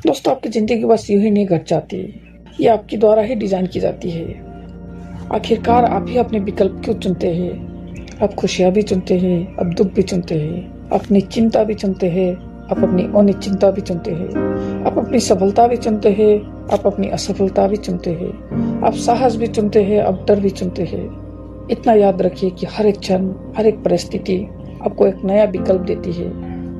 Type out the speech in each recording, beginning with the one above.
दोस्तों, आपकी ज़िंदगी बस यूं ही नहीं घट जाती, ये आपके द्वारा ही डिज़ाइन की जाती है। आखिरकार आप ही अपने विकल्प क्यों चुनते हैं। आप खुशियाँ भी चुनते हैं, आप दुख भी चुनते हैं, अपनी चिंता भी चुनते हैं, आप अपनी अनिश्चिंता भी चुनते हैं, आप अपनी सफलता भी चुनते हैं, आप अपनी असफलता भी चुनते हैं, आप साहस भी चुनते हैं, आप डर भी चुनते हैं। इतना याद रखिए कि हर एक क्षण, हर एक परिस्थिति आपको एक नया विकल्प देती है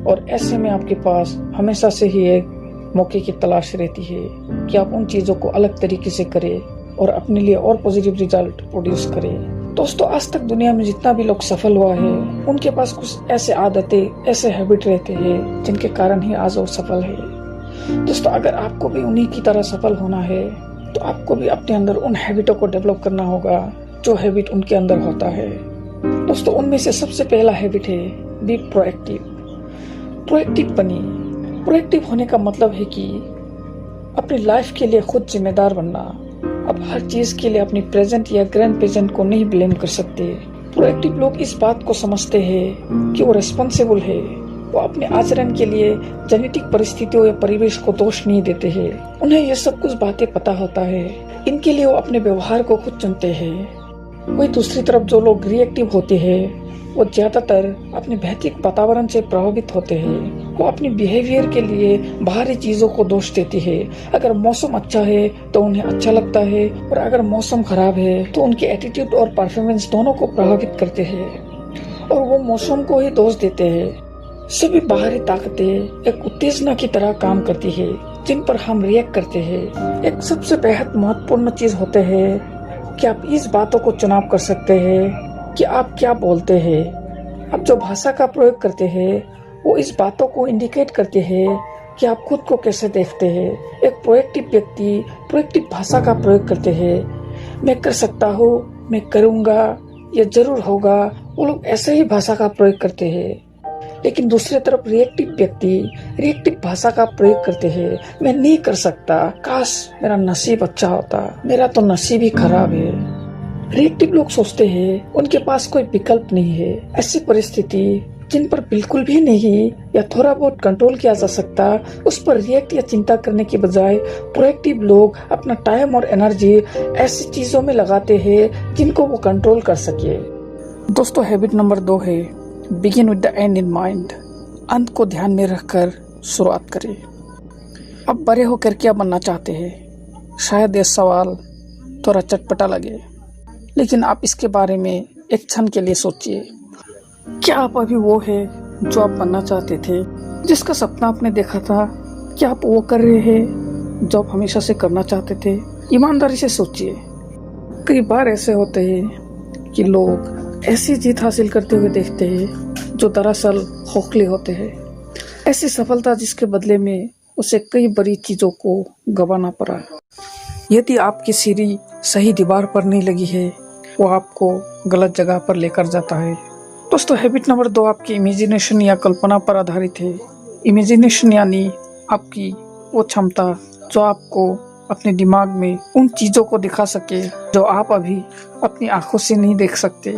और ऐसे में आपके पास हमेशा से ही एक मौके की तलाश रहती है कि आप उन चीज़ों को अलग तरीके से करें और अपने लिए और पॉजिटिव रिजल्ट प्रोड्यूस करें। दोस्तों, आज तक दुनिया में जितना भी लोग सफल हुआ है, उनके पास कुछ ऐसे आदतें, ऐसे हैबिट रहते हैं जिनके कारण ही आज वो सफल है। दोस्तों, अगर आपको भी उन्हीं की तरह सफल होना है तो आपको भी अपने अंदर उन हैबिटों को डेवलप करना होगा जो हैबिट उनके अंदर होता है। दोस्तों, उनमें से सबसे पहला हैबिट है बी प्रोएक्टिव। प्रोएक्टिव बनिए। प्रोएक्टिव होने का मतलब है कि अपनी लाइफ के लिए खुद जिम्मेदार बनना। अब हर चीज के लिए अपनी प्रेजेंट या ग्रैंड प्रेजेंट को नहीं ब्लेम कर सकते। प्रोएक्टिव लोग इस बात को समझते हैं कि वो रिस्पॉन्सिबल है। वो अपने आचरण के लिए जेनेटिक परिस्थितियों या परिवेश को दोष नहीं देते हैं। उन्हें ये सब कुछ बातें पता होता है। इनके लिए वो अपने व्यवहार को खुद चुनते हैं। वही दूसरी तरफ जो लोग रिएक्टिव होते हैं, वो ज्यादातर अपने भौतिक वातावरण से प्रभावित होते हैं। वो अपनी बिहेवियर के लिए बाहरी चीजों को दोष देती है। अगर मौसम अच्छा है तो उन्हें अच्छा लगता है और अगर मौसम खराब है तो उनके एटीट्यूड और परफॉर्मेंस दोनों को प्रभावित करते हैं और वो मौसम को ही दोष देते हैं। सभी बाहरी ताकतें एक उत्तेजना की तरह काम करती है जिन पर हम रिएक्ट करते हैं। एक सबसे बेहद महत्वपूर्ण चीज होते है कि आप इस बातों को चुनाव कर सकते हैं कि आप क्या बोलते हैं। आप जो भाषा का प्रयोग करते हैं वो इस बातों को इंडिकेट करते हैं कि आप खुद को कैसे देखते हैं। एक प्रोएक्टिव व्यक्ति प्रोएक्टिव भाषा का प्रयोग करते हैं। मैं कर सकता हूँ, मैं करूँगा, ये जरूर होगा। वो लोग ऐसे ही भाषा का प्रयोग करते हैं। लेकिन दूसरी तरफ रिएक्टिव व्यक्ति रिएक्टिव भाषा का प्रयोग करते हैं। मैं नहीं कर सकता, काश मेरा नसीब अच्छा होता, मेरा तो नसीब ही खराब है। रिएक्टिव लोग सोचते हैं उनके पास कोई विकल्प नहीं है। ऐसी परिस्थिति जिन पर बिल्कुल भी नहीं या थोड़ा बहुत कंट्रोल किया जा सकता, उस पर रिएक्ट या चिंता करने के बजाय प्रोएक्टिव लोग अपना टाइम और एनर्जी ऐसी चीजों में लगाते हैं जिनको वो कंट्रोल कर सके। दोस्तों, हैबिट नंबर 2 है begin with the and in mind. अंत को ध्यान में रखकर शुरुआत करें। अब बड़े होकर क्या बनना चाहते हैं? शायद ये सवाल थोड़ा चटपटा लगे, लेकिन आप इसके बारे में एक क्षण के लिए सोचिए। क्या आप अभी वो है जो आप बनना चाहते थे, जिसका सपना आपने देखा था? क्या आप वो कर रहे हैं जो आप हमेशा से करना चाहते थे? ईमानदारी से सोचिए। कई बार ऐसे होते हैं कि लोग ऐसी जीत हासिल करते हुए देखते हैं जो दरअसल खोखले होते हैं। ऐसी सफलता जिसके बदले में उसे कई बड़ी चीजों को गंवाना पड़ा। यदि आपकी सीढ़ी सही दीवार पर नहीं लगी है, वो आपको गलत जगह पर लेकर जाता है। दोस्तों, हैबिट नंबर 2 आपकी इमेजिनेशन या कल्पना पर आधारित है। इमेजिनेशन यानी आपकी वो क्षमता जो आपको अपने दिमाग में उन चीजों को दिखा सके जो आप अभी अपनी आंखों से नहीं देख सकते।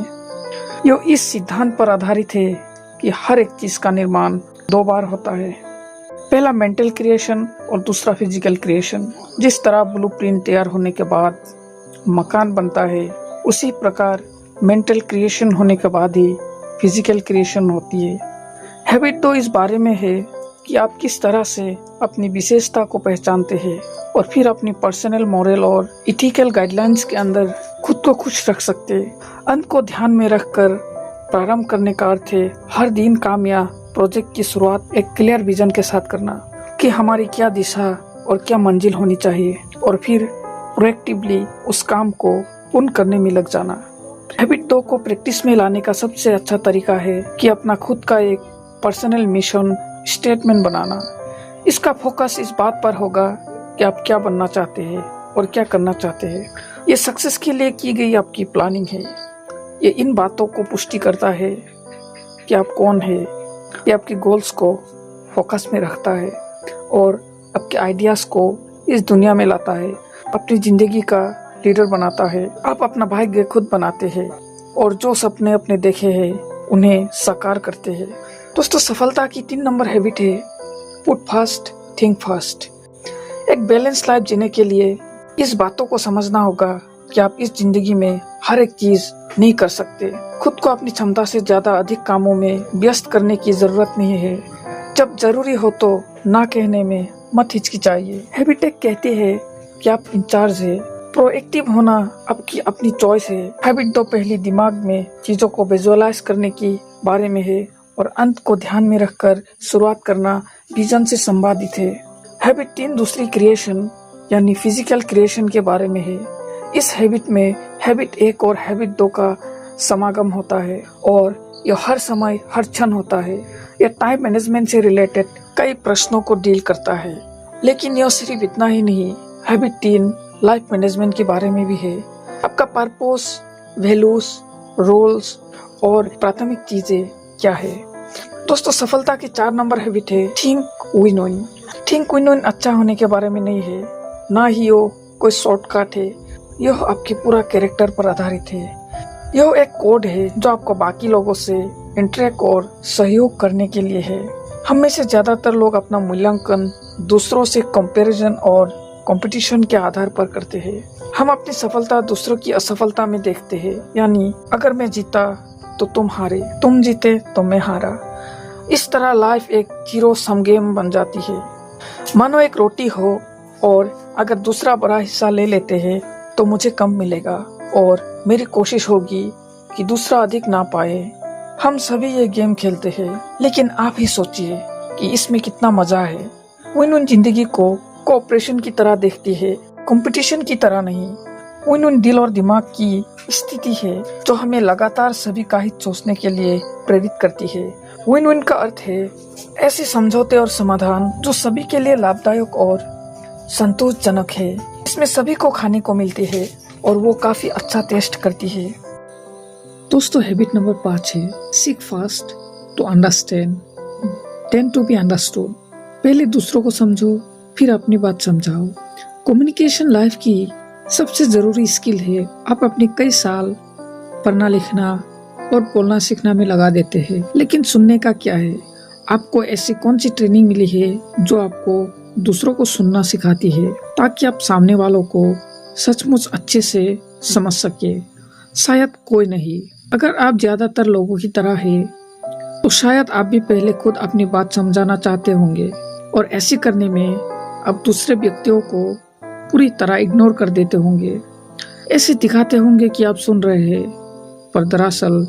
ये इस सिद्धांत पर आधारित है कि हर एक चीज का निर्माण 2 बार होता है। पहला मेंटल क्रिएशन और दूसरा फिजिकल क्रिएशन। जिस तरह ब्लूप्रिंट तैयार होने के बाद मकान बनता है, उसी प्रकार मेंटल क्रिएशन होने के बाद ही फिजिकल क्रिएशन होती है। हैबिट 2 इस बारे में है कि आप किस तरह से अपनी विशेषता को पहचानते हैं और फिर अपनी पर्सनल मॉरल और इथिकल गाइडलाइंस के अंदर खुद को खुश रख सकते हैं। अंत को ध्यान में रखकर प्रारंभ करने का अर्थ है हर दिन काम या प्रोजेक्ट की शुरुआत एक क्लियर विजन के साथ करना कि हमारी क्या दिशा और क्या मंजिल होनी चाहिए, और फिर प्रोएक्टिवली उस काम को पूर्ण करने में लग जाना। हैबिट 2 को प्रैक्टिस में लाने का सबसे अच्छा तरीका है कि अपना खुद का एक पर्सनल मिशन स्टेटमेंट बनाना। इसका फोकस इस बात पर होगा कि आप क्या बनना चाहते हैं और क्या करना चाहते हैं। ये सक्सेस के लिए की गई आपकी प्लानिंग है। ये इन बातों को पुष्टि करता है कि आप कौन है। ये आपके गोल्स को फोकस में रखता है और आपके आइडियाज को इस दुनिया में लाता है। अपनी जिंदगी का लीडर बनाता है। आप अपना भाग्य खुद बनाते हैं और जो सपने अपने देखे हैं उन्हें साकार करते हैं। दोस्तों, सफलता की 3 नंबर हैबिट है पुट फर्स्ट थिंक फर्स्ट। एक बैलेंस लाइफ जीने के लिए इस बातों को समझना होगा कि आप इस जिंदगी में हर एक चीज नहीं कर सकते। खुद को अपनी क्षमता से ज्यादा अधिक कामों में व्यस्त करने की जरूरत नहीं है। जब जरूरी हो तो ना कहने में मत हिचकिचाइए। हैबिटेक कहती है कि आप इंचार्ज है। प्रोएक्टिव होना आपकी अपनी चॉइस है। हैबिट तो पहली दिमाग में चीजों को विजुअलाइज करने की बारे में है और अंत को ध्यान में रखकर शुरुआत करना विजन से संबंधित है। हैबिट 3 दूसरी क्रिएशन यानी फिजिकल क्रिएशन के बारे में है। इस हैबिट में हैबिट 1 और हैबिट 2 का समागम होता है और यह हर समय हर क्षण होता है। यह टाइम मैनेजमेंट से रिलेटेड कई प्रश्नों को डील करता है। लेकिन यह सिर्फ इतना ही नहीं, हैबिट 3 लाइफ मैनेजमेंट के बारे में भी है। आपका पर्पस, वैल्यूज, रोल्स और प्राथमिक चीजें क्या है। दोस्तों, सफलता की 4 नंबर हैबिट है think win win. Think win win अच्छा होने के बारे में नहीं है, ना ही वो कोई शॉर्टकट है। यह आपके पूरा कैरेक्टर पर आधारित है। यह एक कोड है जो आपको बाकी लोगों से इंटरेक्ट और सहयोग करने के लिए है। हम में से ज्यादातर लोग अपना मूल्यांकन दूसरों से कंपैरिजन और कंपटीशन के आधार पर करते हैं। हम अपनी सफलता दूसरों की असफलता में देखते हैं। यानी अगर मैं जीता तो तुम हारे, तुम जीते तो मैं हारा। इस तरह लाइफ एक जीरो सम गेम बन जाती है। मानो एक रोटी हो और अगर दूसरा बड़ा हिस्सा ले लेते हैं तो मुझे कम मिलेगा और मेरी कोशिश होगी कि दूसरा अधिक ना पाए। हम सभी ये गेम खेलते हैं, लेकिन आप ही सोचिए कि इसमें कितना मजा है। विन विन जिंदगी को कोऑपरेशन की तरह देखती है, कंपटीशन की तरह नहीं। विन विन दिल और दिमाग की स्थिति है जो हमें लगातार सभी का हित सोचने के लिए प्रेरित करती है। विन विन का अर्थ है ऐसे समझौते और समाधान जो सभी के लिए लाभदायक और संतोषजनक है। इसमें सभी को खाने को मिलती है और वो काफी अच्छा टेस्ट करती है। दोस्तों, हैबिट नंबर 5 है seek first to understand, tend to be understood. पहले दूसरों को समझो, फिर अपनी बात समझाओ। कम्युनिकेशन लाइफ की सबसे जरूरी स्किल है। आप अपने कई साल पढ़ना लिखना और बोलना सीखना में लगा देते हैं, लेकिन सुनने का क्या है। आपको ऐसी कौन सी ट्रेनिंग मिली है जो आपको दूसरों को सुनना सिखाती है ताकि आप सामने वालों को सचमुच अच्छे से समझ सके। शायद कोई नहीं। अगर आप ज्यादातर लोगों की तरह है तो शायद आप भी पहले खुद अपनी बात समझाना चाहते होंगे और ऐसे करने में आप दूसरे व्यक्तियों को पूरी तरह इग्नोर कर देते होंगे। ऐसे दिखाते होंगे कि आप सुन रहे हैं, पर दरअसल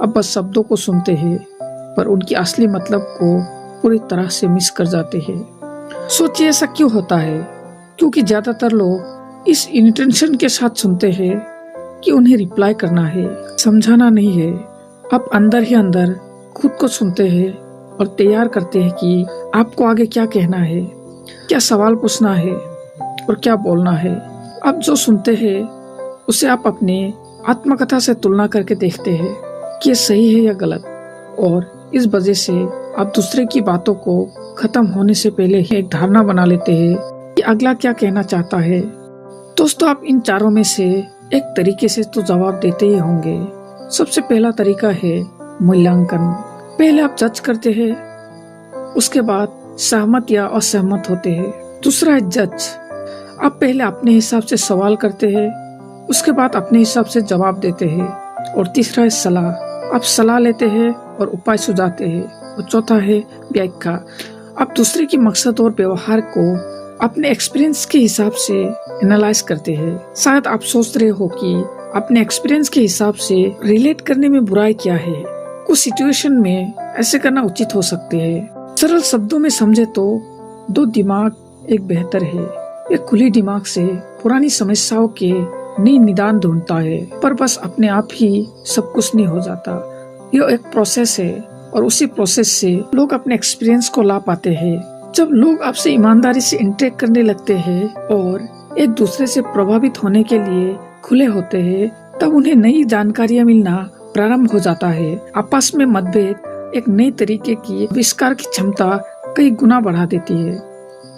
आप बस शब्दों को सुनते हैं पर उनकी असली मतलब को पूरी तरह से मिस कर जाते हैं। सोचिए ऐसा क्यों होता है? क्योंकि ज्यादातर लोग इस इंटेंशन के साथ सुनते हैं कि उन्हें रिप्लाई करना है, समझाना नहीं है। आप अंदर ही अंदर खुद को सुनते हैं और तैयार करते हैं कि आपको आगे क्या कहना है, क्या सवाल पूछना है और क्या बोलना है। आप जो सुनते हैं उसे आप अपने आत्मकथा से तुलना करके देखते हैं कि ये सही है या गलत, और इस वजह से आप दूसरे की बातों को खत्म होने से पहले ही एक धारणा बना लेते हैं कि अगला क्या कहना चाहता है। दोस्तों, आप इन चारों में से एक तरीके से तो जवाब देते ही होंगे। सबसे पहला तरीका है मूल्यांकन। पहले आप जज करते हैं, उसके बाद सहमत या असहमत होते हैं। दूसरा है जज। आप पहले अपने हिसाब से सवाल करते हैं, उसके बाद अपने हिसाब से जवाब देते हैं। और तीसरा है सलाह। आप सलाह लेते हैं और उपाय सुझाते हैं। और चौथा है व्याख्या। आप दूसरे की मकसद और व्यवहार को अपने एक्सपीरियंस के हिसाब से एनालाइज करते हैं। शायद आप सोच रहे हो कि अपने एक्सपीरियंस के हिसाब से रिलेट करने में बुराई क्या है। कुछ सिचुएशन में ऐसे करना उचित हो सकते हैं। सरल शब्दों में समझे तो 2 दिमाग एक बेहतर है। एक खुली दिमाग से पुरानी समस्याओं के नई निदान ढूंढता है, पर बस अपने आप ही सब कुछ नहीं हो जाता। यह एक प्रोसेस है और उसी प्रोसेस से लोग अपने एक्सपीरियंस को ला पाते हैं। जब लोग आपसे ईमानदारी से इंटरेक्ट करने लगते हैं और एक दूसरे से प्रभावित होने के लिए खुले होते हैं, तब उन्हें नई जानकारियां मिलना प्रारंभ हो जाता है। आपस में मतभेद एक नई तरीके की आविष्कार की क्षमता कई गुना बढ़ा देती है।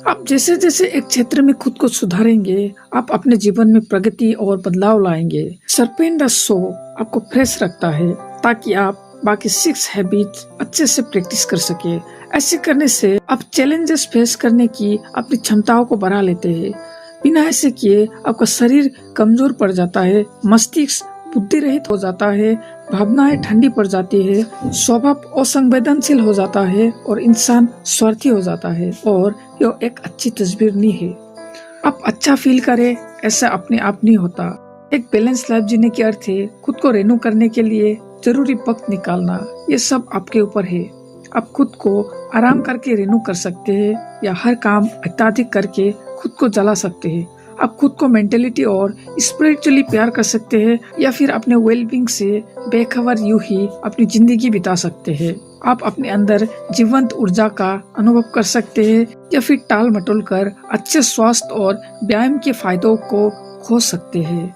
आप जैसे जैसे एक क्षेत्र में खुद को सुधारेंगे, आप अपने जीवन में प्रगति और बदलाव लाएंगे। सर्पेंट द शो आपको फ्रेश रखता है ताकि आप बाकी 6 हैबिट्स अच्छे से प्रैक्टिस कर सके। ऐसे करने से आप चैलेंजेस फेस करने की अपनी क्षमताओं को बढ़ा लेते हैं। बिना ऐसे किए आपका शरीर कमजोर पड़ जाता है, मस्तिष्क बुद्धि रहित हो जाता है, भावनाएं ठंडी पड़ जाती है, स्वभाव असंवेदनशील हो जाता है और इंसान स्वार्थी हो जाता है। और यह एक अच्छी तस्वीर नहीं है। आप अच्छा फील करें, ऐसा अपने आप नहीं होता। एक बैलेंस लाइफ जीने के अर्थ है खुद को रिन्यू करने के लिए जरूरी वक्त निकालना। ये सब आपके ऊपर है। आप खुद को आराम करके रिन्यू कर सकते हैं या हर काम अत्यधिक करके खुद को जला सकते हैं। आप खुद को मेंटलिटी और स्पिरिचुअली प्यार कर सकते हैं या फिर अपने वेलबींग से बेखबर यूं ही अपनी जिंदगी बिता सकते हैं। आप अपने अंदर जीवंत ऊर्जा का अनुभव कर सकते हैं या फिर टाल मटोल कर अच्छे स्वास्थ्य और व्यायाम के फायदों को खो सकते हैं।